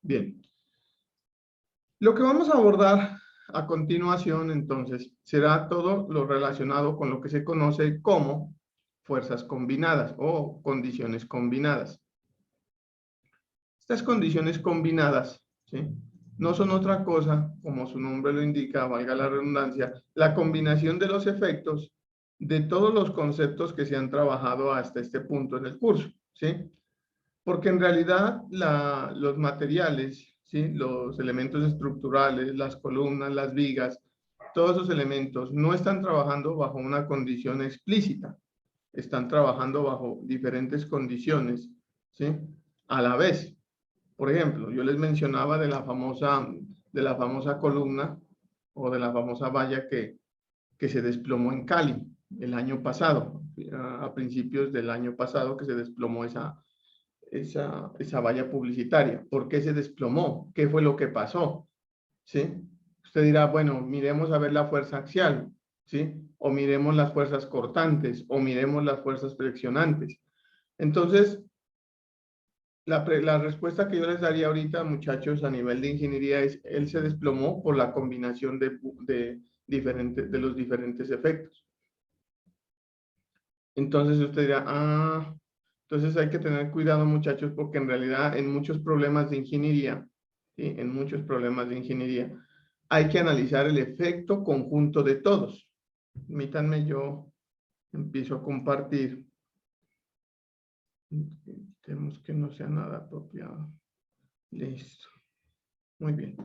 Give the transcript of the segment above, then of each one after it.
Bien. Lo que vamos a abordar a continuación, entonces, será todo lo relacionado con lo que se conoce como fuerzas combinadas o condiciones combinadas. Estas condiciones combinadas, ¿sí?, no son otra cosa, como su nombre lo indica, valga la redundancia, la combinación de los efectos de todos los conceptos que se han trabajado hasta este punto en el curso, ¿sí? Porque en realidad los materiales, ¿sí?, los elementos estructurales, las columnas, las vigas, todos esos elementos no están trabajando bajo una condición explícita, están trabajando bajo diferentes condiciones, ¿sí?, a la vez. Por ejemplo, yo les mencionaba de la famosa columna o de la famosa valla que se desplomó en Cali el año pasado, a principios del año pasado que se desplomó esa valla publicitaria. ¿Por qué se desplomó? ¿Qué fue lo que pasó? ¿Sí? Usted dirá, bueno, miremos a ver la fuerza axial, ¿sí? O miremos las fuerzas cortantes, o miremos las fuerzas flexionantes. Entonces, la respuesta que yo les daría ahorita, muchachos, a nivel de ingeniería es, él se desplomó por la combinación de los diferentes efectos. Entonces usted dirá, entonces hay que tener cuidado, muchachos, porque en realidad en muchos problemas de ingeniería, ¿sí?, en muchos problemas de ingeniería, hay que analizar el efecto conjunto de todos. Permítanme, yo empiezo a compartir. Tenemos que no sea nada apropiado. Listo. Muy bien.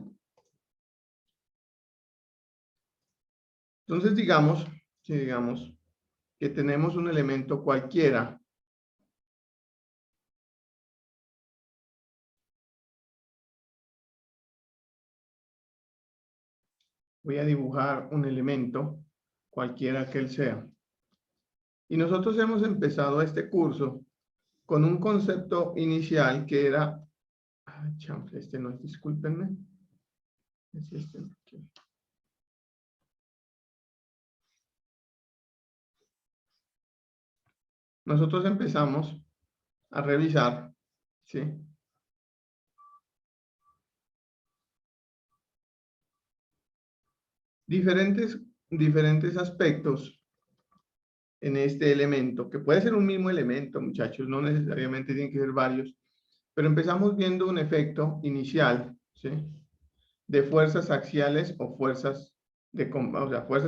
Entonces, digamos que tenemos un elemento cualquiera. Voy a dibujar un elemento, cualquiera que él sea. Y nosotros hemos empezado este curso con un concepto inicial que era... chanfle, este no es, discúlpenme. Es este. Nosotros empezamos a revisar, ¿sí?, diferentes aspectos en este elemento, que puede ser un mismo elemento, muchachos, no necesariamente tienen que ser varios, pero empezamos viendo un efecto inicial, ¿sí?, de fuerzas axiales o fuerzas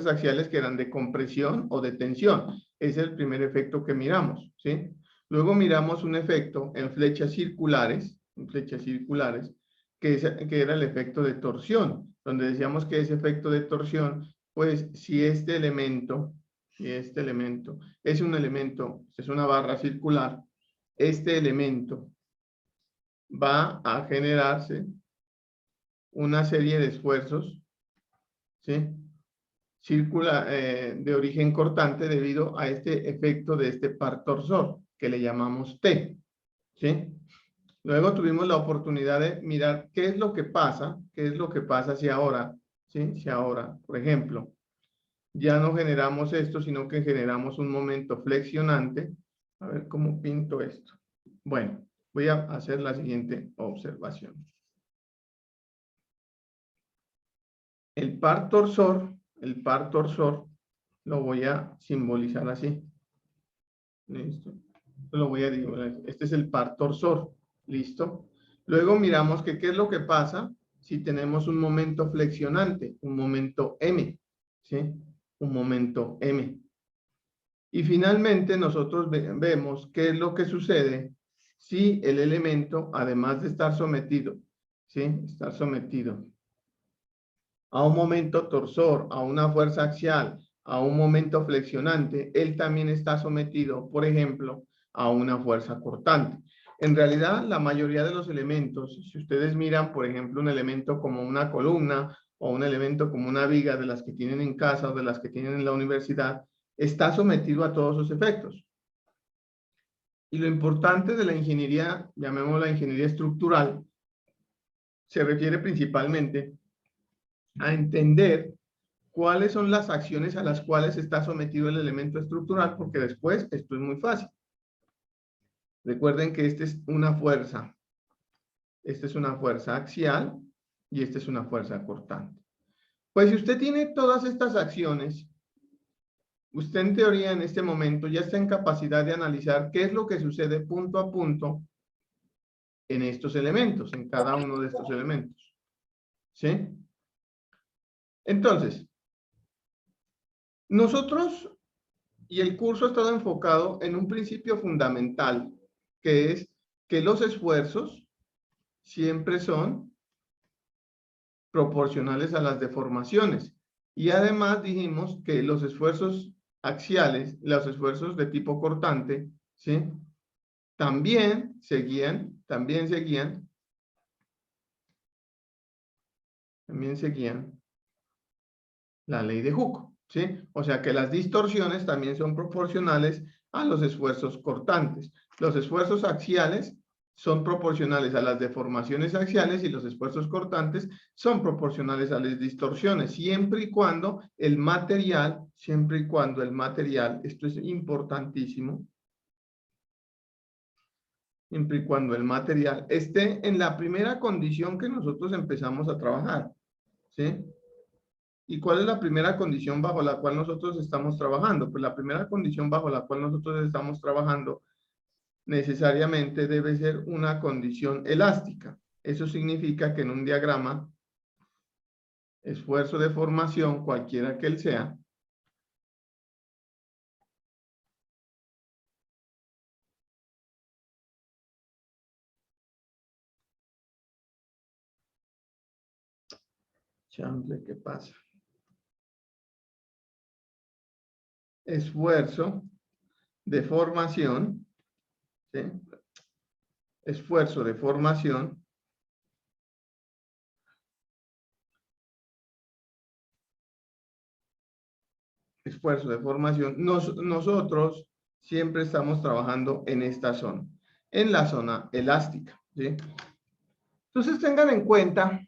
axiales que eran de compresión o de tensión. Ese es el primer efecto que miramos, ¿sí? Luego miramos un efecto en flechas circulares, que era el efecto de torsión, donde decíamos que ese efecto de torsión, pues si este elemento es un elemento, es una barra circular, este elemento va a generarse una serie de esfuerzos, ¿sí?, de origen cortante debido a este efecto de este par torsor, que le llamamos T, ¿sí? Luego tuvimos la oportunidad de mirar qué es lo que pasa si ahora, ¿sí?, si ahora, por ejemplo, ya no generamos esto, sino que generamos un momento flexionante. A ver cómo pinto esto. Bueno, voy a hacer la siguiente observación. El par torsor lo voy a simbolizar así. Listo. Lo voy a dibujar. Este es el par torsor. Listo. Luego miramos que qué es lo que pasa si tenemos un momento flexionante, un momento M, ¿sí? Un momento M. Y finalmente nosotros vemos qué es lo que sucede si el elemento, además de estar sometido, ¿sí?, estar sometido a un momento torsor, a una fuerza axial, a un momento flexionante, él también está sometido, por ejemplo, a una fuerza cortante. En realidad, la mayoría de los elementos, si ustedes miran, por ejemplo, un elemento como una columna o un elemento como una viga de las que tienen en casa o de las que tienen en la universidad, está sometido a todos sus efectos. Y lo importante de la ingeniería, llamémosla ingeniería estructural, se refiere principalmente a entender cuáles son las acciones a las cuales está sometido el elemento estructural, porque después esto es muy fácil. Recuerden que esta es una fuerza. esta es una fuerza axial y esta es una fuerza cortante. Pues si usted tiene todas estas acciones, usted en teoría en este momento ya está en capacidad de analizar qué es lo que sucede punto a punto en estos elementos, en cada uno de estos elementos. ¿Sí? Entonces, nosotros y el curso ha estado enfocado en un principio fundamental, que es que los esfuerzos siempre son proporcionales a las deformaciones. Y además dijimos que los esfuerzos axiales, los esfuerzos de tipo cortante, ¿sí? También seguían la ley de Hooke, ¿sí? O sea que las distorsiones también son proporcionales a los esfuerzos cortantes. Los esfuerzos axiales son proporcionales a las deformaciones axiales y los esfuerzos cortantes son proporcionales a las distorsiones, siempre y cuando el material, esto es importantísimo, siempre y cuando el material esté en la primera condición que nosotros empezamos a trabajar, ¿sí? ¿Y cuál es la primera condición bajo la cual nosotros estamos trabajando? Pues la primera condición bajo la cual nosotros estamos trabajando necesariamente debe ser una condición elástica. Eso significa que en un diagrama, esfuerzo de formación, cualquiera que él sea, chamble, ¿qué pasa? Esfuerzo de formación, ¿sí? Esfuerzo de formación nosotros siempre estamos trabajando en esta zona, en la zona elástica, ¿sí? Entonces tengan en cuenta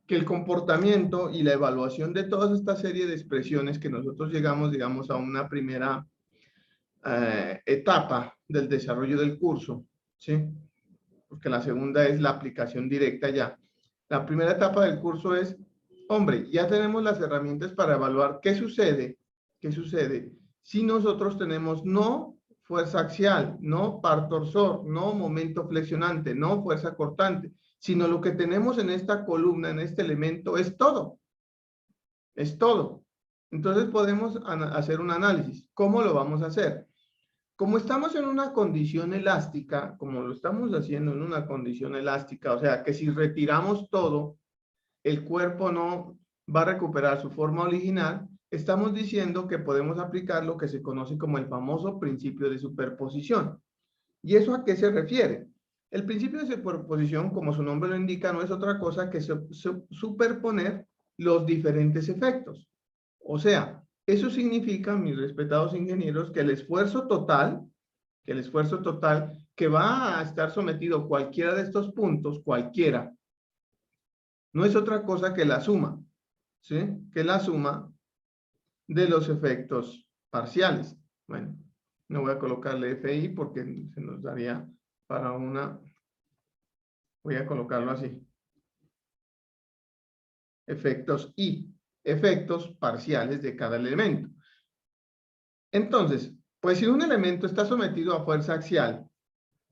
que el comportamiento y la evaluación de toda esta serie de expresiones que nosotros llegamos, digamos, a una primera etapa del desarrollo del curso, ¿sí? Porque la segunda es la aplicación directa ya. La primera etapa del curso es, hombre, ya tenemos las herramientas para evaluar qué sucede si nosotros tenemos no fuerza axial, no par torsor, no momento flexionante, no fuerza cortante, sino lo que tenemos en esta columna, en este elemento, es todo. Es todo. Entonces podemos hacer un análisis. ¿Cómo lo vamos a hacer? Como estamos en una condición elástica, como lo estamos haciendo en una condición elástica, o sea que si retiramos todo, el cuerpo no va a recuperar su forma original, estamos diciendo que podemos aplicar lo que se conoce como el famoso principio de superposición. ¿Y eso a qué se refiere? El principio de superposición, como su nombre lo indica, no es otra cosa que superponer los diferentes efectos. O sea, eso significa, mis respetados ingenieros, que el esfuerzo total que va a estar sometido cualquiera de estos puntos, cualquiera, no es otra cosa que la suma, ¿sí? Que la suma de los efectos parciales. Bueno, no voy a colocarle FI porque se nos daría para una, voy a colocarlo así. Efectos I, efectos parciales de cada elemento. Entonces, pues si un elemento está sometido a fuerza axial,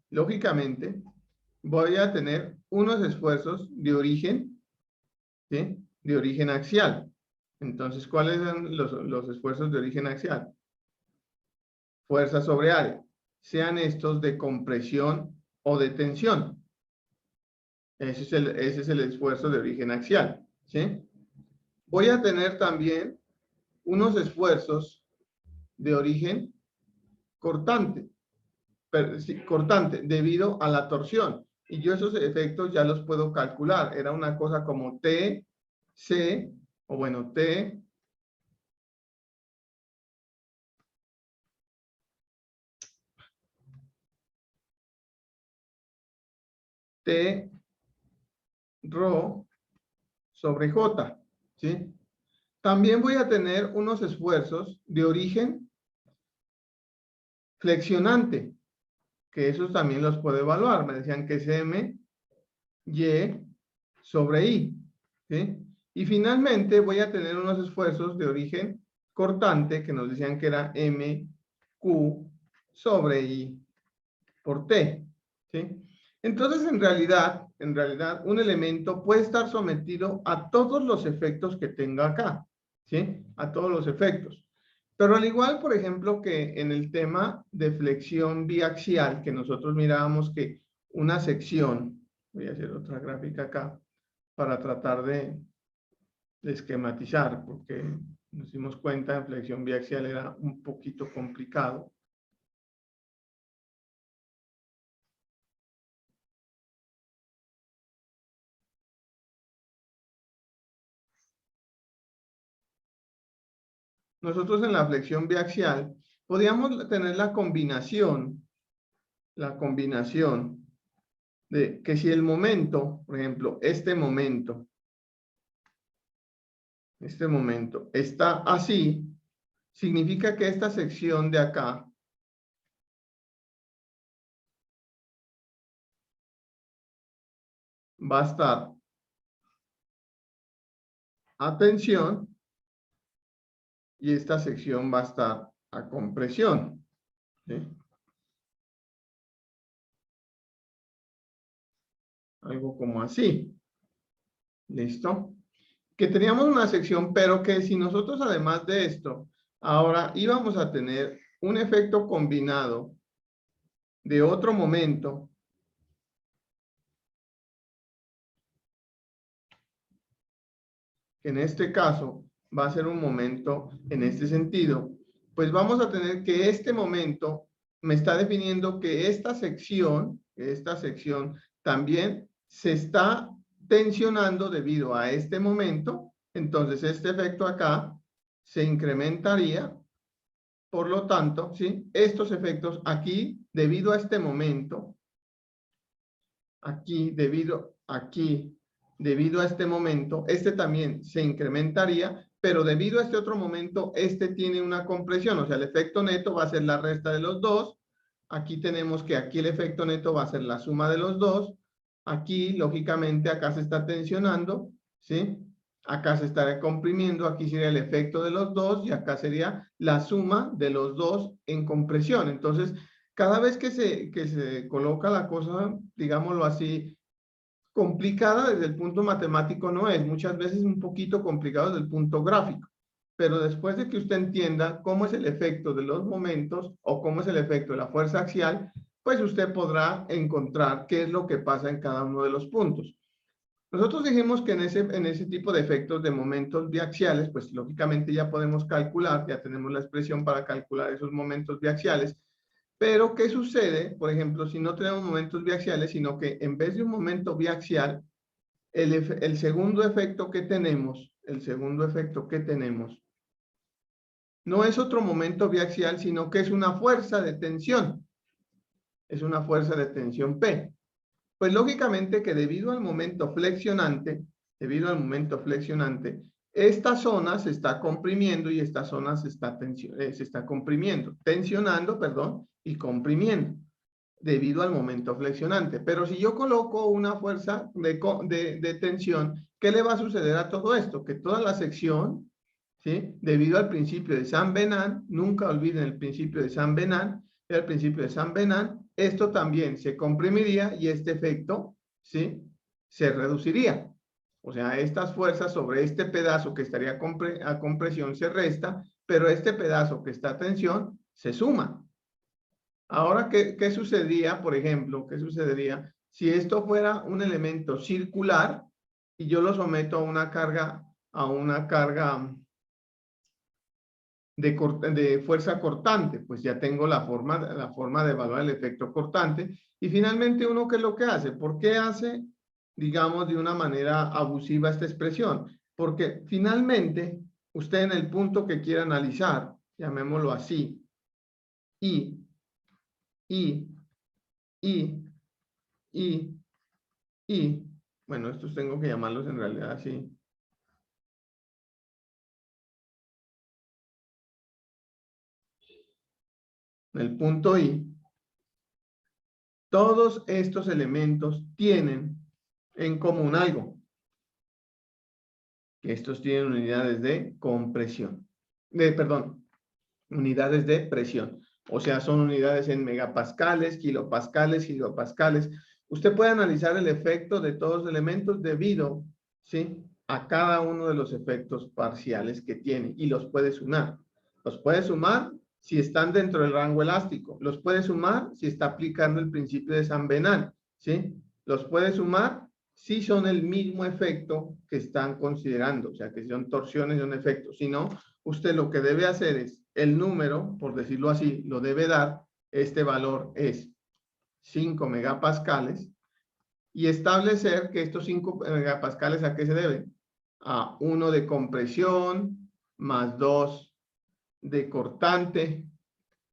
lógicamente voy a tener unos esfuerzos de origen, ¿sí? De origen axial. Entonces, ¿cuáles son los esfuerzos de origen axial? Fuerza sobre área, sean estos de compresión o de tensión. Ese es el esfuerzo de origen axial, ¿sí? Voy a tener también unos esfuerzos de origen cortante, cortante debido a la torsión. Y yo esos efectos ya los puedo calcular. Era una cosa como T, C, o bueno, T, T, Rho sobre J, ¿sí? También voy a tener unos esfuerzos de origen flexionante, que esos también los puedo evaluar. Me decían que SM Y sobre I. ¿Sí? Y finalmente voy a tener unos esfuerzos de origen cortante que nos decían que era MQ sobre I por T. ¿Sí? Entonces, en realidad, un elemento puede estar sometido a todos los efectos que tenga acá. ¿Sí? A todos los efectos. Pero al igual, por ejemplo, que en el tema de flexión biaxial, que nosotros mirábamos que una sección, voy a hacer otra gráfica acá, para tratar de esquematizar, porque nos dimos cuenta en flexión biaxial era un poquito complicado. Nosotros en la flexión biaxial podíamos tener la combinación de que si el momento, por ejemplo, este momento está así, significa que esta sección de acá va a estar a tensión y esta sección va a estar a compresión. ¿Sí? Algo como así. ¿Listo? Que teníamos una sección, pero que si nosotros además de esto, ahora íbamos a tener un efecto combinado de otro momento, que en este caso va a ser un momento en este sentido, pues vamos a tener que este momento me está definiendo que esta sección también se está tensionando debido a este momento. Entonces este efecto acá se incrementaría. Por lo tanto, ¿sí? Estos efectos aquí, debido a este momento, debido a este momento, este también se incrementaría, pero debido a este otro momento, este tiene una compresión, o sea, el efecto neto va a ser la resta de los dos. Aquí tenemos que aquí el efecto neto va a ser la suma de los dos. Aquí, lógicamente, acá se está tensionando, ¿sí? Acá se estará comprimiendo, aquí sería el efecto de los dos y acá sería la suma de los dos en compresión. Entonces, cada vez que se coloca la cosa, digámoslo así, complicada desde el punto matemático no es, muchas veces un poquito complicado desde el punto gráfico, pero después de que usted entienda cómo es el efecto de los momentos o cómo es el efecto de la fuerza axial, pues usted podrá encontrar qué es lo que pasa en cada uno de los puntos. Nosotros dijimos que en ese tipo de efectos de momentos biaxiales, pues lógicamente ya podemos calcular, ya tenemos la expresión para calcular esos momentos biaxiales, pero ¿qué sucede, por ejemplo, si no tenemos momentos biaxiales, sino que en vez de un momento biaxial, el segundo efecto que tenemos, no es otro momento biaxial, sino que es una fuerza de tensión, es una fuerza de tensión P. Pues lógicamente que debido al momento flexionante, esta zona se está comprimiendo y esta zona se está comprimiendo, tensionando, perdón, y comprimiendo debido al momento flexionante. Pero si yo coloco una fuerza de tensión, ¿qué le va a suceder a todo esto? Que toda la sección, ¿sí? Debido al principio de Saint-Venant, nunca olviden el principio de Saint-Venant, el principio de Saint-Venant, esto también se comprimiría y este efecto, ¿sí? Se reduciría. O sea, estas fuerzas sobre este pedazo que estaría a compresión se resta, pero este pedazo que está a tensión se suma. Ahora, ¿qué sucedía, por ejemplo? ¿Qué sucedería si esto fuera un elemento circular y yo lo someto a una carga de fuerza cortante? Pues ya tengo la forma de evaluar el efecto cortante. Y finalmente, ¿uno qué es lo que hace? ¿Por qué hace, digamos, de una manera abusiva esta expresión? Porque finalmente, usted en el punto que quiera analizar, llamémoslo así, y, y, y, y, bueno, estos tengo que llamarlos en realidad así. En el punto I, todos estos elementos tienen en común algo, que estos tienen unidades de compresión, perdón, unidades de presión, o sea, son unidades en megapascales, kilopascales, gigapascales. Usted puede analizar el efecto de todos los elementos debido, ¿sí?, a cada uno de los efectos parciales que tiene y los puede sumar. Los puede sumar si están dentro del rango elástico, los puede sumar si está aplicando el principio de San Venal, ¿sí? Los puede sumar si son el mismo efecto que están considerando, o sea, que son torsiones de un efecto. Si no, usted lo que debe hacer es el número, por decirlo así, lo debe dar, este valor es 5 megapascales, y establecer que estos 5 megapascales, ¿a qué se deben? A 1 de compresión, más 2 de cortante,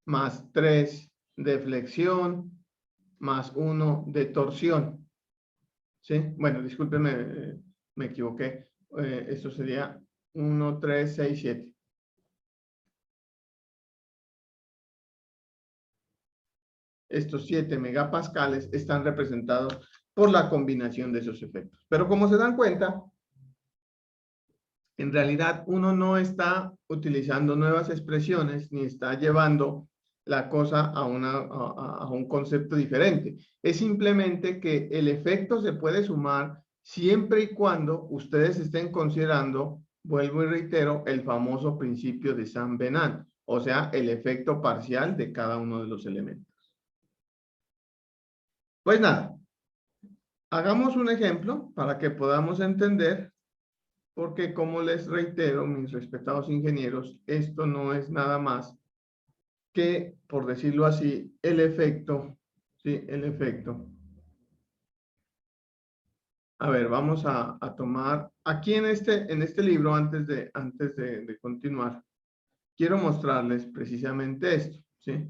más 3 de flexión, más 1 de torsión. ¿Sí? Bueno, discúlpenme, me equivoqué. Esto sería 1, 3, 6, 7. Estos 7 megapascales están representados por la combinación de esos efectos. Pero como se dan cuenta, en realidad uno no está utilizando nuevas expresiones ni está llevando la cosa a un concepto diferente. Es simplemente que el efecto se puede sumar siempre y cuando ustedes estén considerando, vuelvo y reitero, el famoso principio de San Venant, o sea, el efecto parcial de cada uno de los elementos. Pues nada, hagamos un ejemplo para que podamos entender, porque como les reitero, mis respetados ingenieros, esto no es nada más que, por decirlo así, el efecto, ¿sí? El efecto. A ver, vamos a tomar, aquí en este libro, antes de continuar, quiero mostrarles precisamente esto, ¿sí?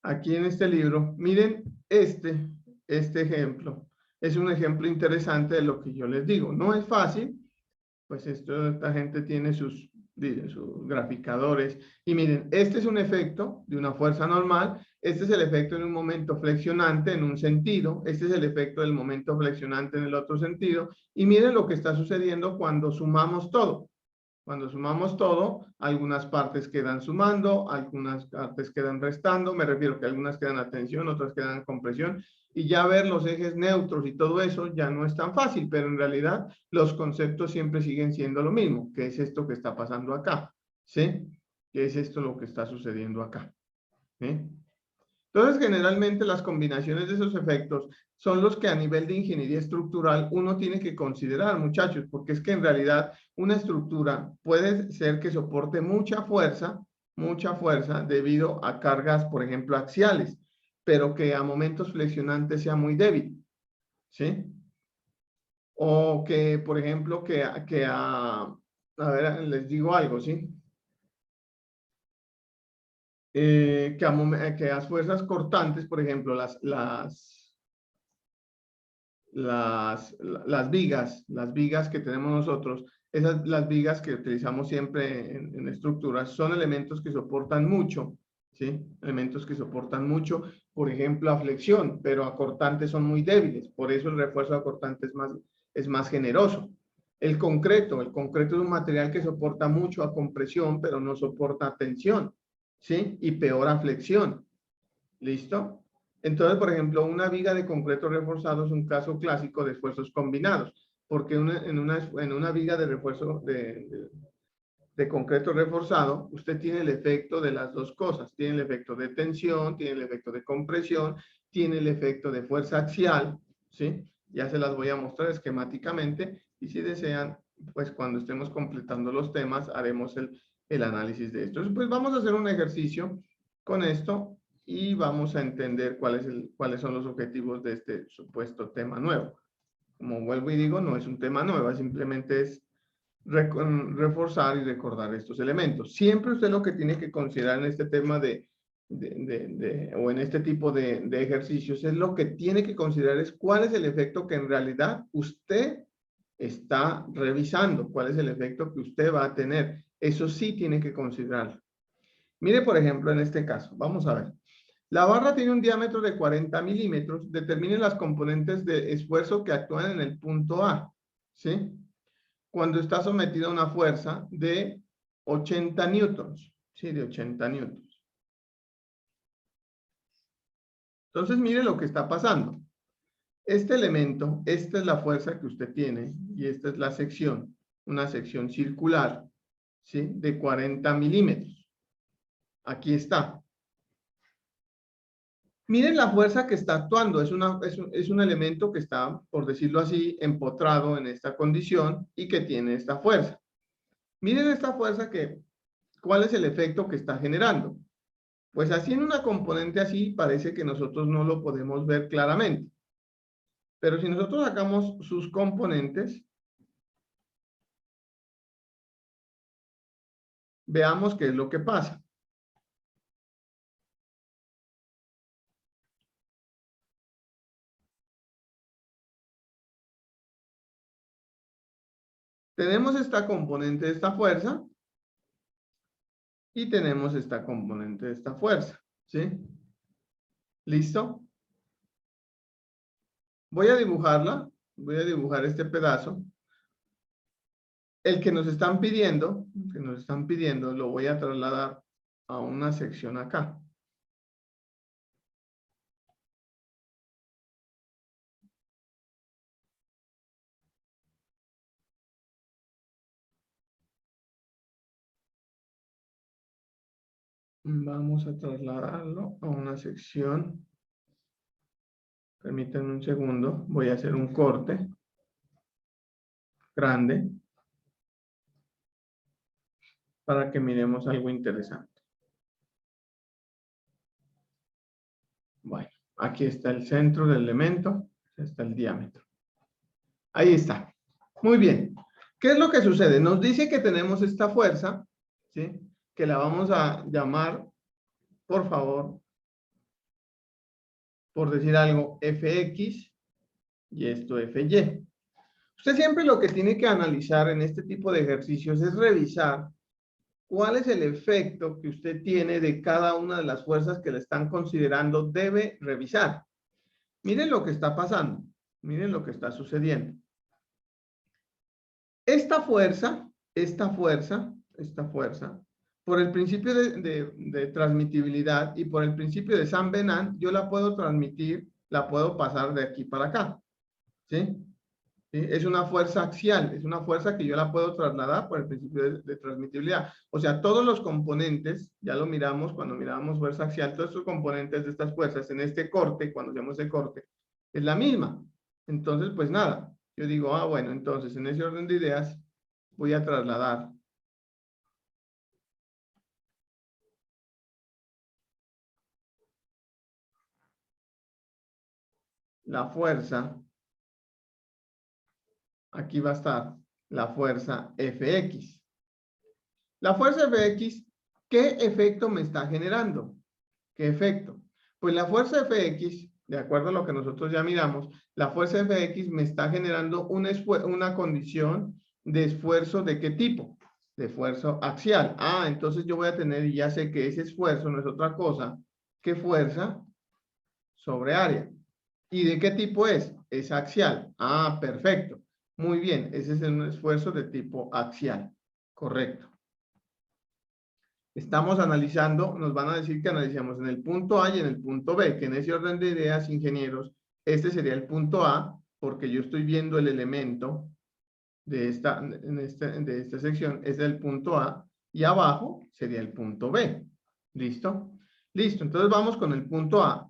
Aquí en este libro, miren este ejemplo. Es un ejemplo interesante de lo que yo les digo. No es fácil, pues esta gente tiene sus graficadores. Y miren, este es un efecto de una fuerza normal. Este es el efecto de un momento flexionante en un sentido. Este es el efecto del momento flexionante en el otro sentido. Y miren lo que está sucediendo cuando sumamos todo. Cuando sumamos todo, algunas partes quedan sumando, algunas partes quedan restando. Me refiero que algunas quedan a tensión, otras quedan a compresión. Y ya ver los ejes neutros y todo eso ya no es tan fácil, pero en realidad los conceptos siempre siguen siendo lo mismo. ¿Qué es esto que está pasando acá? ¿Sí? ¿Qué es esto lo que está sucediendo acá? ¿Sí? Entonces, generalmente las combinaciones de esos efectos son los que a nivel de ingeniería estructural uno tiene que considerar, muchachos, porque es que en realidad una estructura puede ser que soporte mucha fuerza debido a cargas, por ejemplo, axiales, pero que a momentos flexionantes sea muy débil, ¿sí? O que, por ejemplo, a ver, les digo algo, ¿sí? Que las fuerzas cortantes, por ejemplo, las vigas que tenemos nosotros, las vigas que utilizamos siempre en estructuras, son elementos que soportan mucho, ¿sí? Elementos que soportan mucho, por ejemplo, a flexión, pero a cortantes son muy débiles, por eso el refuerzo a cortante es más generoso. El concreto es un material que soporta mucho a compresión, pero no soporta tensión, ¿sí? Y peor a flexión. ¿Listo? Entonces, por ejemplo, una viga de concreto reforzado es un caso clásico de esfuerzos combinados, porque en una viga de refuerzo de concreto reforzado, usted tiene el efecto de las dos cosas. Tiene el efecto de tensión, tiene el efecto de compresión, tiene el efecto de fuerza axial, ¿sí? Ya se las voy a mostrar esquemáticamente y si desean, pues cuando estemos completando los temas, haremos el análisis de esto. Entonces, pues vamos a hacer un ejercicio con esto y vamos a entender cuáles son los objetivos de este supuesto tema nuevo. Como vuelvo y digo, no es un tema nuevo, simplemente es reforzar y recordar estos elementos. Siempre usted lo que tiene que considerar en este tema o en este tipo de ejercicios es lo que tiene que considerar es cuál es el efecto que en realidad usted está revisando, cuál es el efecto que usted va a tener. Eso sí tiene que considerarlo. Mire, por ejemplo, en este caso, vamos a ver. La barra tiene un diámetro de 40 milímetros. Determine las componentes de esfuerzo que actúan en el punto A, ¿sí? Cuando está sometido a una fuerza de 80 newtons, ¿sí? De 80 newtons. Entonces, mire lo que está pasando. Este elemento, esta es la fuerza que usted tiene y esta es la sección, una sección circular, ¿sí? De 40 milímetros. Aquí está. Miren la fuerza que está actuando. Es un elemento que está, por decirlo así, empotrado en esta condición y que tiene esta fuerza. Miren esta fuerza ¿cuál es el efecto que está generando? Pues así en una componente así parece que nosotros no lo podemos ver claramente. Pero si nosotros sacamos sus componentes, veamos qué es lo que pasa. Tenemos esta componente de esta fuerza y tenemos esta componente de esta fuerza, ¿sí? ¿Listo? Voy a dibujarla, voy a dibujar este pedazo. El que nos están pidiendo, lo voy a trasladar a una sección acá. Vamos a trasladarlo a una sección. Permítanme un segundo, voy a hacer un corte grande para que miremos algo interesante. Bueno, aquí está el centro del elemento, está el diámetro. Ahí está. Muy bien. ¿Qué es lo que sucede? Nos dice que tenemos esta fuerza, ¿sí? Que la vamos a llamar, por favor, por decir algo, Fx y esto Fy. Usted siempre lo que tiene que analizar en este tipo de ejercicios es revisar cuál es el efecto que usted tiene de cada una de las fuerzas que le están considerando. Debe revisar. Miren lo que está pasando. Miren lo que está sucediendo. Esta fuerza, por el principio de transmitibilidad y por el principio de Saint Venant, yo la puedo transmitir, la puedo pasar de aquí para acá. ¿Sí? ¿Sí? Es una fuerza axial, es una fuerza que yo la puedo trasladar por el principio de transmitibilidad. O sea, todos los componentes, ya lo miramos cuando mirábamos fuerza axial, todos estos componentes de estas fuerzas en este corte, cuando hacemos el corte, es la misma. Entonces, pues nada, yo digo, bueno, entonces en ese orden de ideas voy a trasladar la fuerza, aquí va a estar la fuerza Fx. La fuerza Fx, ¿qué efecto me está generando? ¿Qué efecto? Pues la fuerza Fx, de acuerdo a lo que nosotros ya miramos, la fuerza Fx me está generando una condición de esfuerzo ¿de qué tipo? De esfuerzo axial. Entonces yo voy a tener, y ya sé que ese esfuerzo no es otra cosa que fuerza sobre área. ¿Y de qué tipo es? Es axial. Perfecto. Muy bien, ese es un esfuerzo de tipo axial. Correcto. Estamos analizando, nos van a decir que analicemos en el punto A y en el punto B, que en ese orden de ideas, ingenieros, este sería el punto A, porque yo estoy viendo el elemento de esta sección, es el punto A, y abajo sería el punto B. ¿Listo? Listo, entonces vamos con el punto A.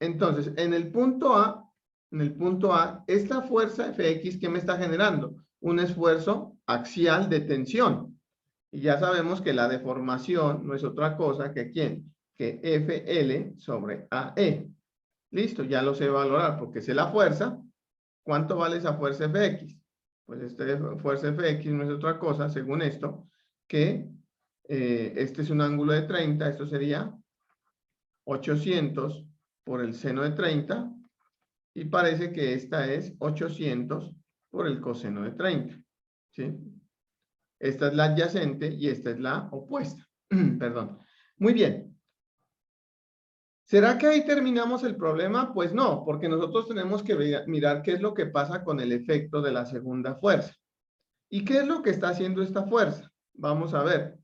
Entonces, en el punto A, esta fuerza Fx, ¿qué me está generando? Un esfuerzo axial de tensión. Y ya sabemos que la deformación no es otra cosa que ¿quién? Que FL sobre AE. Listo, ya lo sé valorar porque sé la fuerza. ¿Cuánto vale esa fuerza Fx? Pues esta fuerza Fx no es otra cosa, según esto, que este es un ángulo de 30, esto sería 800 por el seno de 30, y parece que esta es 800 por el coseno de 30. ¿Sí? Esta es la adyacente y esta es la opuesta. Perdón. Muy bien. ¿Será que ahí terminamos el problema? Pues no, porque nosotros tenemos que mirar qué es lo que pasa con el efecto de la segunda fuerza. ¿Y qué es lo que está haciendo esta fuerza? Vamos a ver.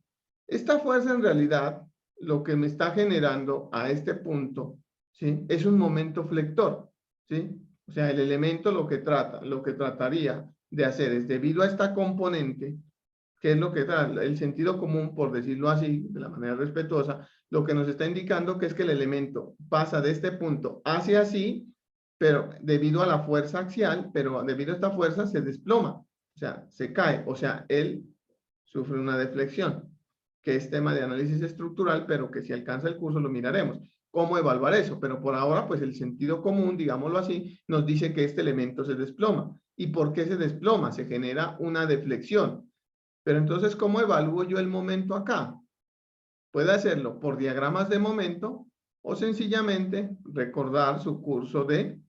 Esta fuerza en realidad lo que me está generando a este punto, ¿sí? Es un momento flector, ¿sí? O sea, el elemento lo que trataría de hacer es debido a esta componente, que es lo que da el sentido común, por decirlo así, de la manera respetuosa, lo que nos está indicando que es que el elemento pasa de este punto hacia así, pero debido a la fuerza axial, pero debido a esta fuerza se desploma, o sea, se cae, o sea, él sufre una deflexión, que es tema de análisis estructural, pero que si alcanza el curso lo miraremos. ¿Cómo evaluar eso? Pero por ahora, pues el sentido común, digámoslo así, nos dice que este elemento se desploma. ¿Y por qué se desploma? Se genera una deflexión. Pero entonces, ¿cómo evalúo yo el momento acá? Puede hacerlo por diagramas de momento o sencillamente recordar su curso de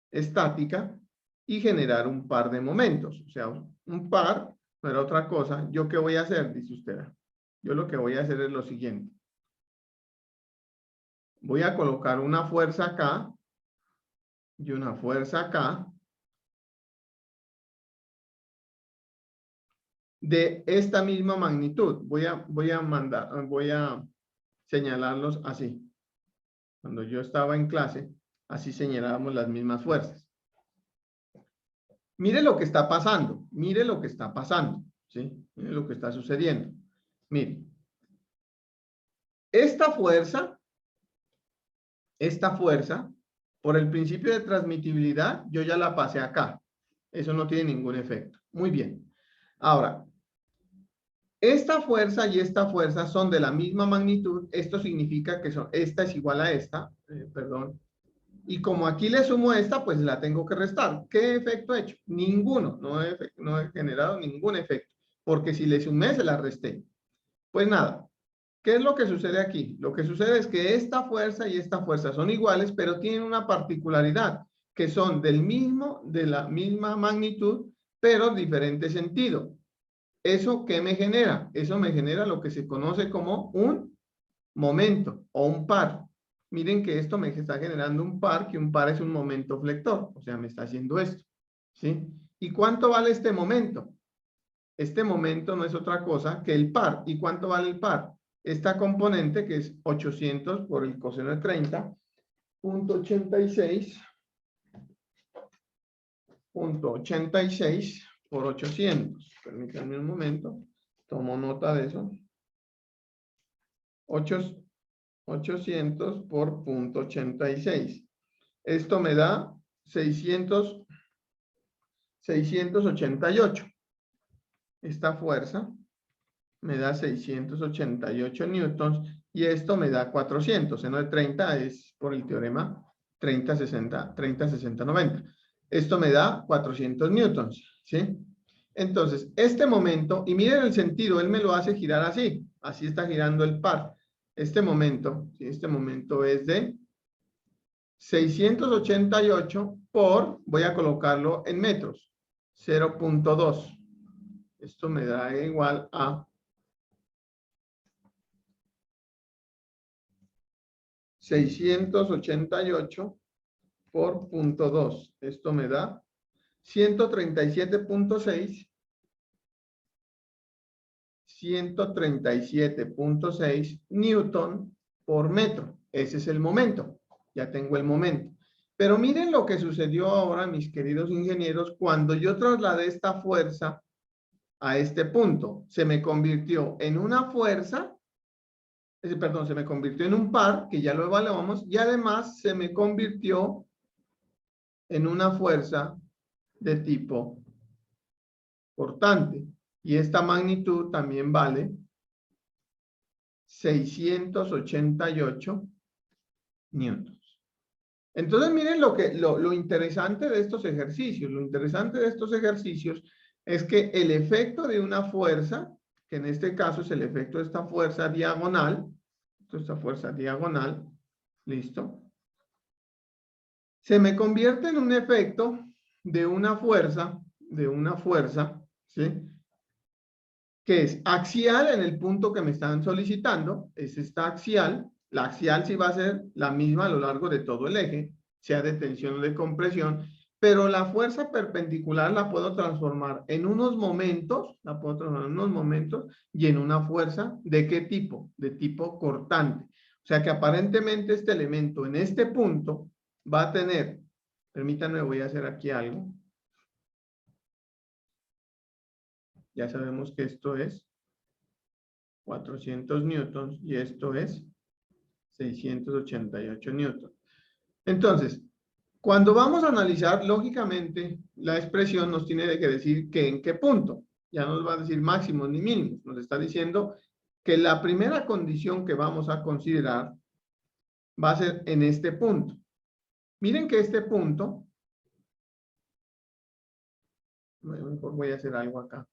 estática y generar un par de momentos. O sea, un par no era otra cosa. ¿Yo qué voy a hacer? Dice usted. Yo lo que voy a hacer es lo siguiente. Voy a colocar una fuerza acá y una fuerza acá de esta misma magnitud. Voy a señalarlos así. Cuando yo estaba en clase, así señalábamos las mismas fuerzas. Mire lo que está pasando, mire lo que está pasando, ¿sí? Mire lo que está sucediendo. Mire, esta fuerza, por el principio de transmitibilidad, yo ya la pasé acá. Eso no tiene ningún efecto. Muy bien. Ahora, esta fuerza y esta fuerza son de la misma magnitud. Esto significa que esta es igual a esta, perdón. Y como aquí le sumo esta, pues la tengo que restar. ¿Qué efecto he hecho? Ninguno. No he generado ningún efecto. Porque si le sumé, se la resté. Pues nada. ¿Qué es lo que sucede aquí? Lo que sucede es que esta fuerza y esta fuerza son iguales, pero tienen una particularidad, que son de la misma magnitud, pero diferente sentido. ¿Eso qué me genera? Eso me genera lo que se conoce como un momento o un par. Miren que esto me está generando un par, que un par es un momento flector, o sea, me está haciendo esto, ¿sí? ¿Y cuánto vale este momento? Este momento no es otra cosa que el par. ¿Y cuánto vale el par? Esta componente, que es 800 por el coseno de 30, punto 86 por 800. Permítanme un momento. Tomo nota de eso. 800 por punto 86. Esto me da 688. Esta fuerza me da 688 newtons y esto me da 400. Seno de 30 es por el teorema 30-60-90. Esto me da 400 newtons, ¿sí? Entonces, este momento, y miren el sentido, él me lo hace girar así. Así está girando el par. Este momento, ¿sí? Este momento es de 688 por, voy a colocarlo en metros, 0.2. Esto me da igual a 688 por 0.2. Esto me da 137.6. 137.6 newton por metro. Ese es el momento. Ya tengo el momento. Pero miren lo que sucedió ahora, mis queridos ingenieros, cuando yo trasladé esta fuerza a este punto. Se me convirtió en una fuerza, perdón, se me convirtió en un par, que ya lo evaluamos, y además se me convirtió en una fuerza de tipo portante. Y esta magnitud también vale 688 newtons. Entonces, miren lo interesante de estos ejercicios. Lo interesante de estos ejercicios es que el efecto de una fuerza, que en este caso es el efecto de esta fuerza diagonal, listo, se me convierte en un efecto de una fuerza, ¿sí? Que es axial en el punto que me están solicitando, es esta axial, La axial sí va a ser la misma a lo largo de todo el eje, sea de tensión o de compresión, pero la fuerza perpendicular la puedo transformar en unos momentos, y en una fuerza, ¿de qué tipo? De tipo cortante. O sea que aparentemente este elemento en este punto va a tener, permítanme, voy a hacer aquí algo. Ya sabemos que esto es 400 newtons y esto es 688 newtons. Entonces, cuando vamos a analizar, lógicamente, la expresión nos tiene que decir que en qué punto. Ya no nos va a decir máximos ni mínimos. Nos está diciendo que la primera condición que vamos a considerar va a ser en este punto. Miren que este punto, mejor voy a hacer algo acá.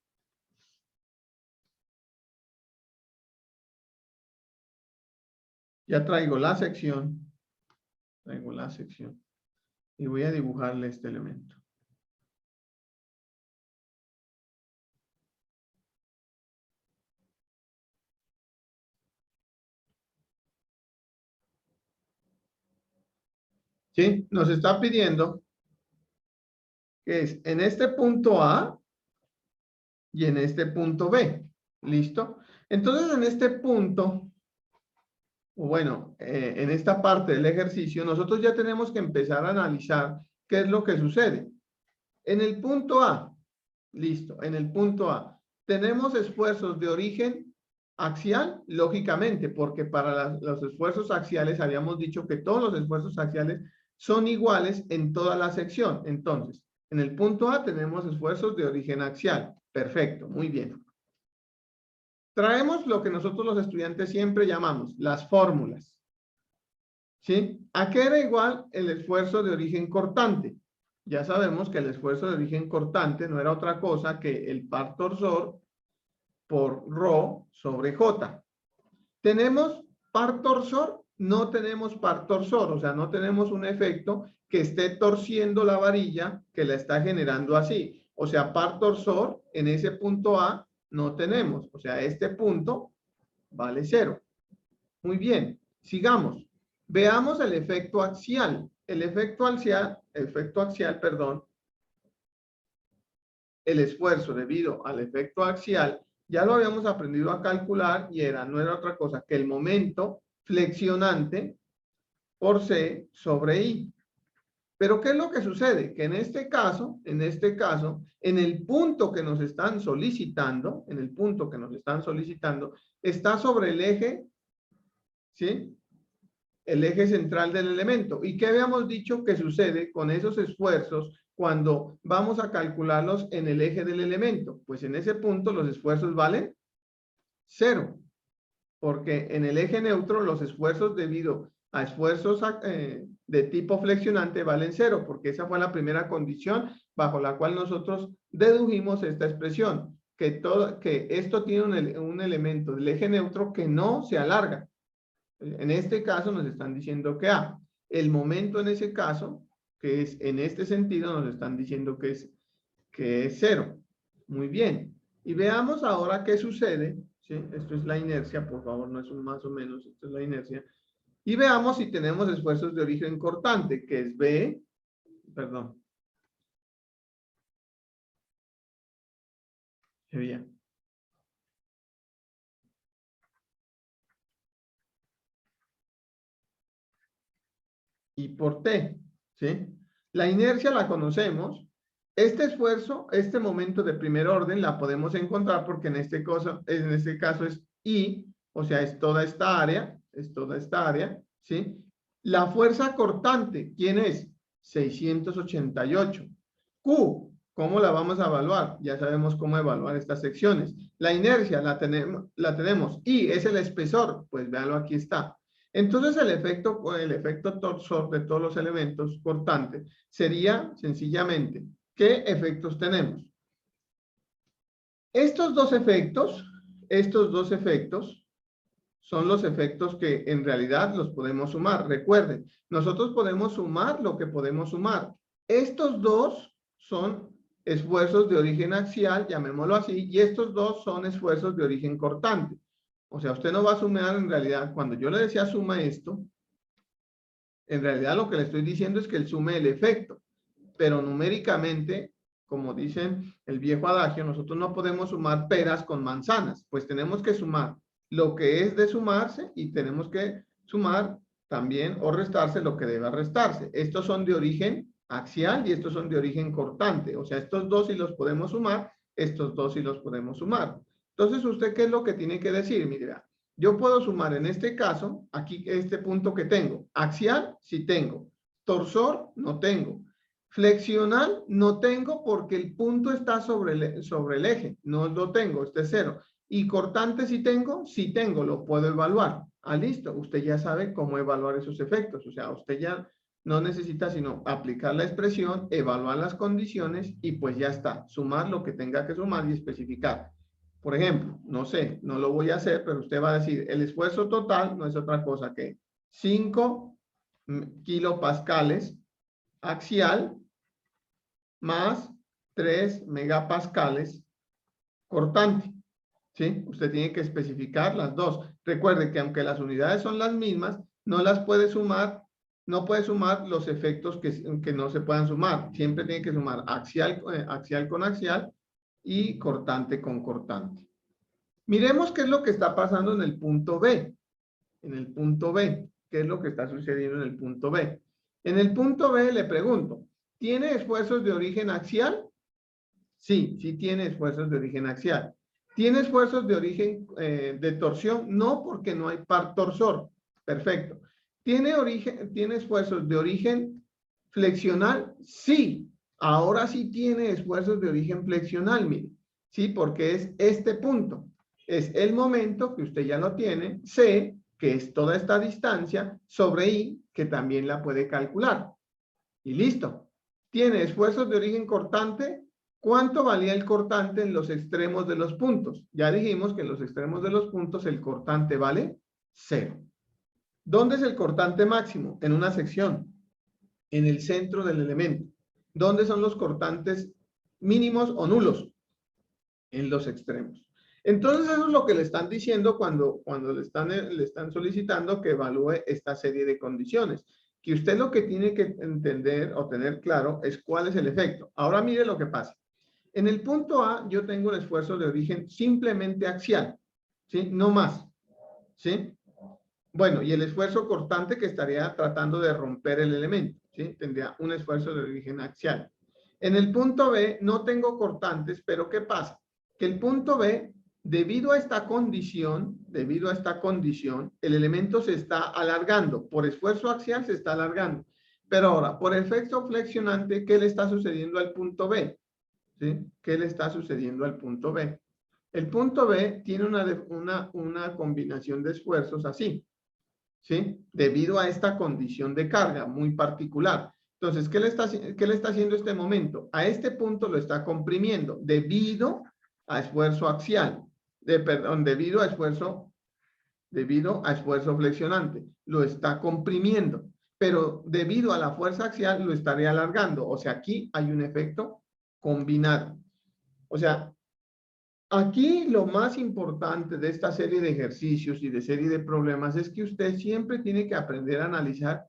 Ya traigo la sección. Y voy a dibujarle este elemento. ¿Sí? Nos está pidiendo que es en este punto A y en este punto B. ¿Listo? Entonces, en este punto, o bueno, en esta parte del ejercicio, nosotros ya tenemos que empezar a analizar qué es lo que sucede. En el punto A, listo, en el punto A, tenemos esfuerzos de origen axial, lógicamente, porque para los esfuerzos axiales habíamos dicho que todos los esfuerzos axiales son iguales en toda la sección. Entonces, en el punto A tenemos esfuerzos de origen axial. Perfecto, muy bien. Traemos lo que nosotros los estudiantes siempre llamamos las fórmulas. ¿Sí? ¿A qué era igual el esfuerzo de origen cortante? Ya sabemos que el esfuerzo de origen cortante no era otra cosa que el par torsor por ρ sobre J. ¿Tenemos par torsor? No tenemos par torsor, o sea, no tenemos un efecto que esté torciendo la varilla que la está generando así. O sea, par torsor en ese punto A no tenemos. O sea, este punto vale 0. Muy bien, sigamos. Veamos el efecto axial. El efecto axial, perdón, el esfuerzo debido al efecto axial, ya lo habíamos aprendido a calcular y no era otra cosa que el momento flexionante por C sobre I. Pero ¿qué es lo que sucede? Que en este caso, en el punto que nos están solicitando, está sobre el eje, ¿sí? El eje central del elemento. ¿Y qué habíamos dicho que sucede con esos esfuerzos cuando vamos a calcularlos en el eje del elemento? Pues en ese punto los esfuerzos valen 0, porque en el eje neutro los esfuerzos debido a esfuerzos de tipo flexionante valen 0, porque esa fue la primera condición bajo la cual nosotros dedujimos esta expresión, que esto tiene un elemento del eje neutro que no se alarga. En este caso nos están diciendo que A. El momento en ese caso, que es en este sentido, nos están diciendo que es 0. Muy bien. Y veamos ahora qué sucede. ¿Sí? Esto es la inercia, por favor, no es un más o menos, esto es la inercia. Y veamos si tenemos esfuerzos de origen cortante, que es B, perdón. Qué bien. Y por T, ¿sí? La inercia la conocemos. Este esfuerzo, este momento de primer orden, la podemos encontrar porque en este caso es I, o sea, es toda esta área, ¿sí? La fuerza cortante, ¿quién es? 688. Q, ¿cómo la vamos a evaluar? Ya sabemos cómo evaluar estas secciones. La inercia la tenemos. I es el espesor, pues véanlo, aquí está. Entonces el efecto torsor de todos los elementos cortantes sería sencillamente, ¿qué efectos tenemos? Estos dos efectos son los efectos que en realidad los podemos sumar. Recuerden, nosotros podemos sumar lo que podemos sumar. Estos dos son esfuerzos de origen axial, llamémoslo así, y estos dos son esfuerzos de origen cortante. O sea, usted no va a sumar en realidad, cuando yo le decía suma esto, en realidad lo que le estoy diciendo es que él sume el efecto, pero numéricamente, como dice el viejo adagio, nosotros no podemos sumar peras con manzanas, pues tenemos que sumar lo que es de sumarse y tenemos que sumar también o restarse lo que deba restarse. Estos son de origen axial y estos son de origen cortante, o sea, estos dos sí los podemos sumar, estos dos sí los podemos sumar. Entonces, ¿usted qué es lo que tiene que decir? Mire, yo puedo sumar en este caso, aquí este punto que tengo, axial sí tengo, torsor no tengo, flexional no tengo porque el punto está sobre el eje, no lo tengo, este es cero. Y cortante sí tengo, lo puedo evaluar. Ah, listo, usted ya sabe cómo evaluar esos efectos, o sea, usted ya no necesita sino aplicar la expresión, evaluar las condiciones y pues ya está, sumar lo que tenga que sumar y especificar. Por ejemplo, no sé, no lo voy a hacer, pero usted va a decir, el esfuerzo total no es otra cosa que 5 kilopascales axial más 3 megapascales cortante. ¿Sí? Usted tiene que especificar las dos. Recuerde que aunque las unidades son las mismas, no las puede sumar, no puede sumar los efectos que no se puedan sumar. Siempre tiene que sumar axial con axial y cortante con cortante. Miremos qué es lo que está pasando en el punto B. En el punto B, ¿qué es lo que está sucediendo en el punto B? En el punto B le pregunto, ¿tiene esfuerzos de origen axial? Sí, sí tiene esfuerzos de origen axial. ¿Tiene esfuerzos de origen de torsión? No, porque no hay par torsor. Perfecto. ¿Tiene esfuerzos de origen flexional? Sí. Ahora sí tiene esfuerzos de origen flexional, mire. Sí, porque es este punto. Es el momento que usted ya lo tiene, C, que es toda esta distancia, sobre I, que también la puede calcular. Y listo. ¿Tiene esfuerzos de origen cortante? ¿Cuánto valía el cortante en los extremos de los puntos? Ya dijimos que en los extremos de los puntos el cortante vale 0. ¿Dónde es el cortante máximo? En una sección, en el centro del elemento. ¿Dónde son los cortantes mínimos o nulos? En los extremos. Entonces eso es lo que le están diciendo cuando le están solicitando que evalúe esta serie de condiciones. Que usted lo que tiene que entender o tener claro es cuál es el efecto. Ahora mire lo que pasa. En el punto A yo tengo el esfuerzo de origen simplemente axial, ¿sí? No más, ¿sí? Bueno, y el esfuerzo cortante que estaría tratando de romper el elemento, ¿sí? Tendría un esfuerzo de origen axial. En el punto B no tengo cortantes, pero ¿qué pasa? Que el punto B, debido a esta condición, el elemento se está alargando. Por esfuerzo axial se está alargando. Pero ahora, por efecto flexionante, ¿qué le está sucediendo al punto B? ¿Sí? ¿Qué le está sucediendo al punto B? El punto B tiene una combinación de esfuerzos así, ¿sí? Debido a esta condición de carga muy particular. Entonces, ¿qué le está haciendo este momento? A este punto lo está comprimiendo debido a esfuerzo axial, debido a esfuerzo flexionante. Lo está comprimiendo, pero debido a la fuerza axial lo estaría alargando. O sea, aquí hay un efecto combinado. O sea, aquí lo más importante de esta serie de ejercicios y de serie de problemas es que usted siempre tiene que aprender a analizar,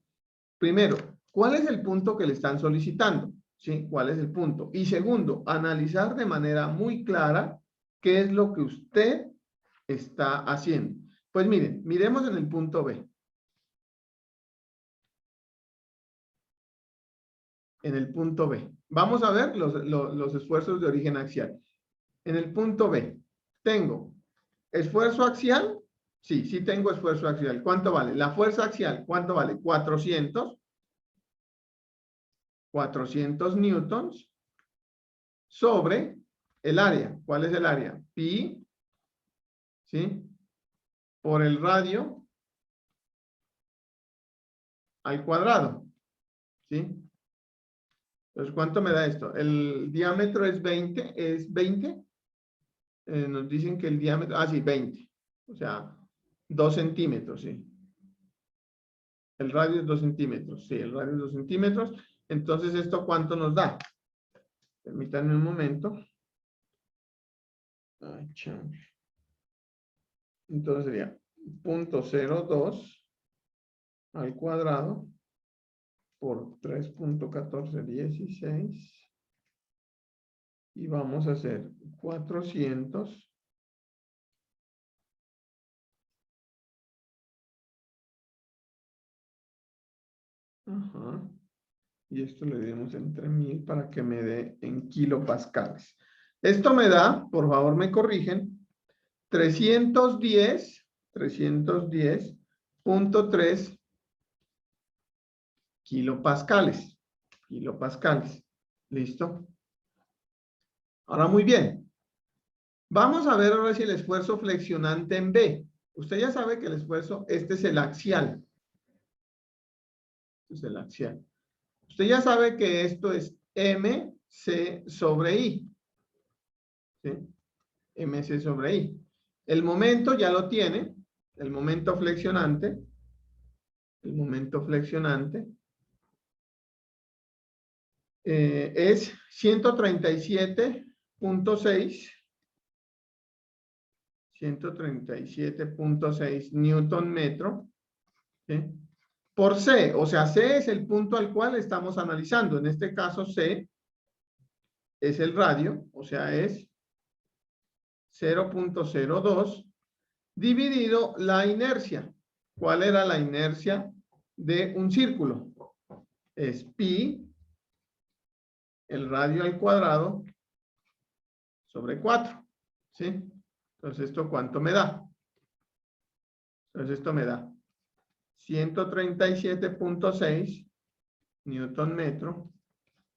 primero, ¿cuál es el punto que le están solicitando? ¿Sí? ¿Cuál es el punto? Y segundo, analizar de manera muy clara qué es lo que usted está haciendo. Pues miren, miremos en el punto B. En el punto B. Vamos a ver los esfuerzos de origen axial. En el punto B, tengo esfuerzo axial. Sí, sí tengo esfuerzo axial. ¿Cuánto vale? La fuerza axial, ¿cuánto vale? 400 newtons sobre el área. ¿Cuál es el área? Pi, ¿sí? Por el radio al cuadrado, ¿sí? Entonces, ¿cuánto me da esto? El diámetro es 20, nos dicen que el diámetro, sí, 20. O sea, 2 centímetros, sí. El radio es 2 centímetros, sí, el radio es 2 centímetros. Entonces, ¿esto cuánto nos da? Permítanme un momento. Ay, Entonces sería 0.02 al cuadrado por 3.1416. Y vamos a hacer 400 y esto le dimos entre 1000 para que me dé en kilopascales. Esto me da, por favor me corrigen, 310.3 kilopascales. Kilopascales. ¿Listo? Ahora muy bien. Vamos a ver ahora si el esfuerzo flexionante en B. Usted ya sabe que el esfuerzo, este es el axial. Este es el axial. Usted ya sabe que esto es MC sobre I. ¿Sí? MC sobre I. El momento ya lo tiene. El momento flexionante. El momento flexionante. Es 137.6. 137.6 Newton metro. ¿Sí? Por C, o sea, C es el punto al cual estamos analizando. En este caso, C es el radio, o sea, es 0.02 dividido la inercia. ¿Cuál era la inercia de un círculo? Es pi, el radio al cuadrado, sobre 4. ¿Sí? Entonces, ¿esto cuánto me da? Entonces, esto me da 137.6 Newton metro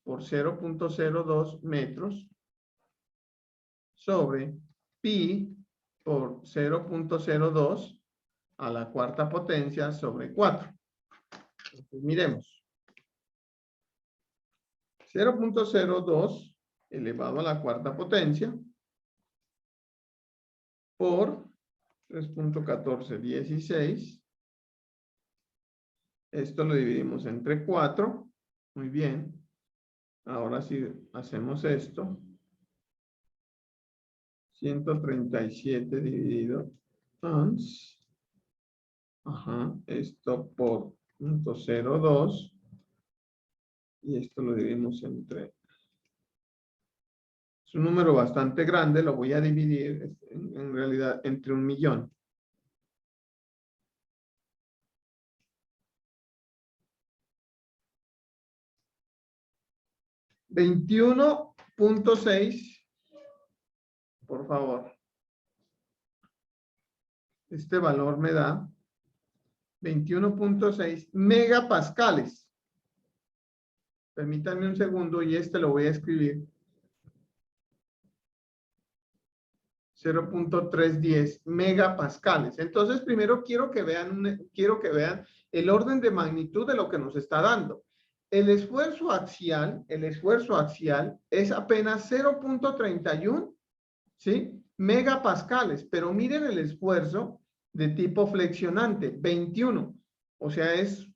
por 0.02 metros sobre pi por 0.02 a la cuarta potencia sobre 4. Entonces, miremos. 0.02 elevado a la cuarta potencia por 3.1416. Esto lo dividimos entre 4. Muy bien. Ahora si hacemos esto. 137 dividido ans. Esto por 0.02. Y esto lo dividimos entre... Es un número bastante grande, lo voy a dividir en realidad entre 1.000.000. $21.6, por favor. Este valor me da 21.6 megapascales. Permítanme un segundo y este lo voy a escribir. 0.310 megapascales. Entonces, primero quiero que vean el orden de magnitud de lo que nos está dando. El esfuerzo axial es apenas 0.31, ¿sí? Megapascales, pero miren el esfuerzo de tipo flexionante, 21. O sea, es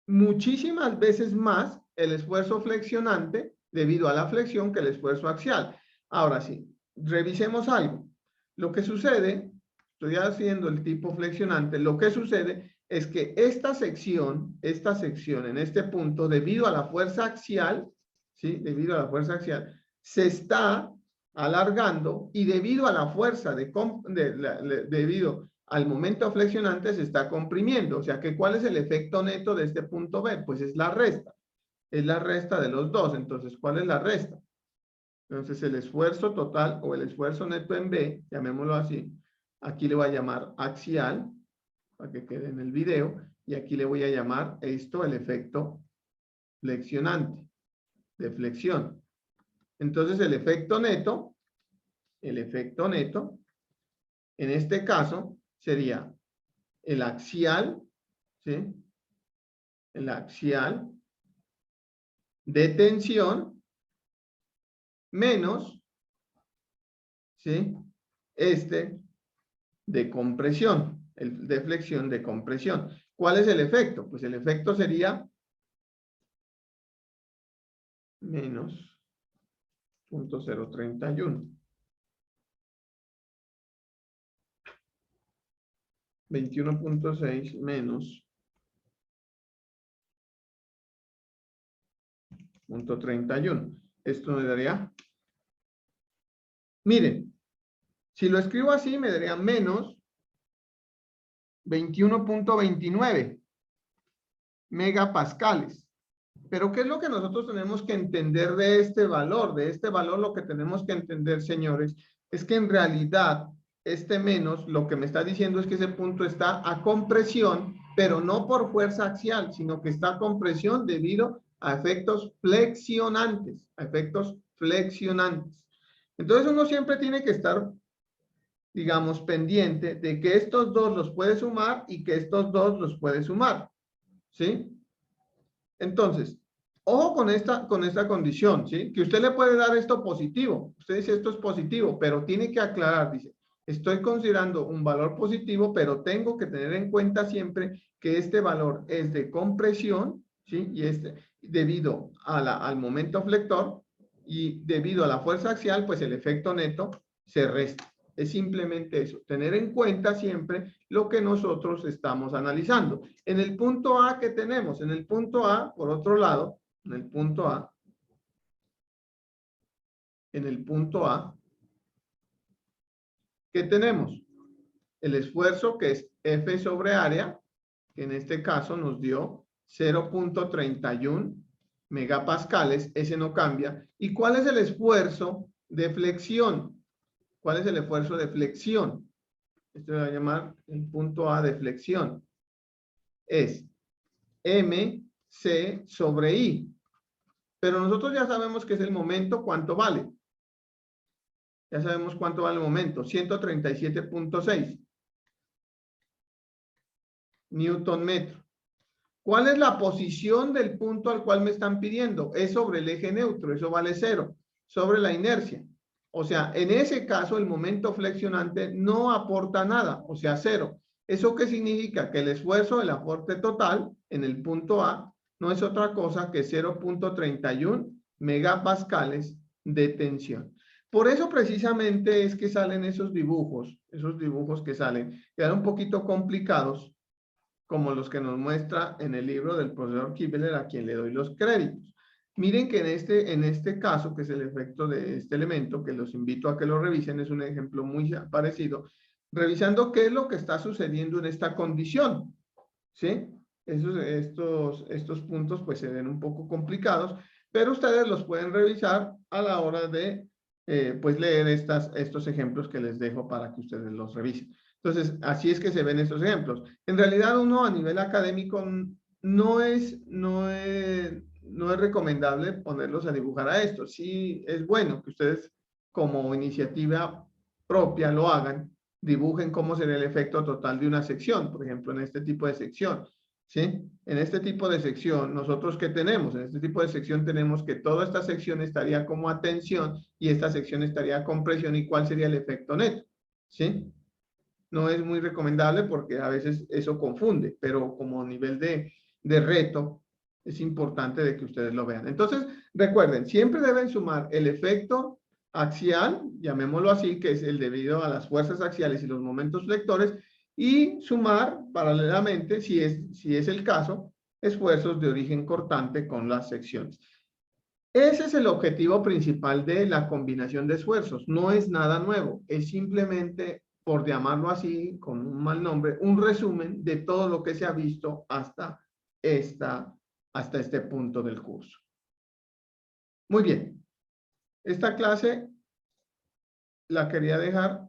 muchísimas veces más el esfuerzo flexionante debido a la flexión que el esfuerzo axial. Ahora sí, revisemos algo. Lo que sucede, estoy haciendo el tipo flexionante, lo que sucede es que esta sección en este punto, debido a la fuerza axial, ¿sí? Debido a la fuerza axial, se está alargando y debido a la fuerza debido al momento flexionante se está comprimiendo. O sea, que ¿cuál es el efecto neto de este punto B? Pues es la resta. Es la resta de los dos. Entonces, ¿cuál es la resta? Entonces, el esfuerzo total o el esfuerzo neto en B, llamémoslo así, aquí le voy a llamar axial, para que quede en el video, y aquí le voy a llamar esto el efecto flexionante, de flexión. Entonces, el efecto neto, en este caso, sería el axial, ¿sí? El axial de tensión menos, ¿sí? Este de compresión, el de flexión de compresión. ¿Cuál es el efecto? Pues el efecto sería menos 0.031. 21.6 menos 0.31. Esto me daría, miren, si lo escribo así me daría menos 21.29 megapascales. Pero ¿qué es lo que nosotros tenemos que entender de este valor? De este valor lo que tenemos que entender, señores, es que en realidad este menos lo que me está diciendo es que ese punto está a compresión, pero no por fuerza axial, sino que está a compresión debido a efectos flexionantes, Entonces uno siempre tiene que estar, digamos, pendiente de que estos dos los puede sumar y que estos dos los puede sumar, ¿sí? Entonces, ojo con esta condición, ¿sí? Que usted le puede dar esto positivo. Usted dice esto es positivo, pero tiene que aclarar, dice, estoy considerando un valor positivo, pero tengo que tener en cuenta siempre que este valor es de compresión, ¿sí? Y debido al momento flector y debido a la fuerza axial, pues el efecto neto se resta. Es simplemente eso, tener en cuenta siempre lo que nosotros estamos analizando. En el punto A que tenemos, en el punto A, por otro lado, en el punto A, ¿qué tenemos? El esfuerzo que es F sobre área, que en este caso nos dio 0.31 megapascales, ese no cambia. ¿Y cuál es el esfuerzo de flexión? ¿Cuál es el esfuerzo de flexión? Esto se va a llamar el punto A de flexión. Es MC sobre I. Pero nosotros ya sabemos que es el momento, ¿cuánto vale? Ya sabemos cuánto vale el momento, 137.6 Newton metro. ¿Cuál es la posición del punto al cual me están pidiendo? Es sobre el eje neutro, eso vale 0, sobre la inercia. O sea, en ese caso el momento flexionante no aporta nada, o sea, 0. ¿Eso qué significa? Que el esfuerzo del aporte total en el punto A no es otra cosa que 0.31 megapascales de tensión. Por eso precisamente es que salen esos dibujos que salen, quedan un poquito complicados, como los que nos muestra en el libro del profesor Kibler, a quien le doy los créditos. Miren que en este caso, que es el efecto de este elemento, que los invito a que lo revisen, es un ejemplo muy parecido, revisando qué es lo que está sucediendo en esta condición, ¿sí? Estos puntos pues se ven un poco complicados, pero ustedes los pueden revisar a la hora de pues leer estos ejemplos que les dejo para que ustedes los revisen. Entonces, así es que se ven estos ejemplos. En realidad, uno a nivel académico no es recomendable ponerlos a dibujar a esto. Sí es bueno que ustedes como iniciativa propia lo hagan, dibujen cómo será el efecto total de una sección, por ejemplo, en este tipo de sección, ¿sí? En este tipo de sección, ¿nosotros qué tenemos? En este tipo de sección tenemos que toda esta sección estaría como a tensión y esta sección estaría a compresión. ¿Y cuál sería el efecto neto? ¿Sí? No es muy recomendable porque a veces eso confunde, pero como nivel de reto es importante de que ustedes lo vean. Entonces, recuerden, siempre deben sumar el efecto axial, llamémoslo así, que es el debido a las fuerzas axiales y los momentos flectores, y sumar paralelamente, si es el caso, esfuerzos de origen cortante con las secciones. Ese es el objetivo principal de la combinación de esfuerzos. No es nada nuevo, es simplemente, por llamarlo así, con un mal nombre, un resumen de todo lo que se ha visto hasta este punto del curso. Muy bien. Esta clase la quería dejar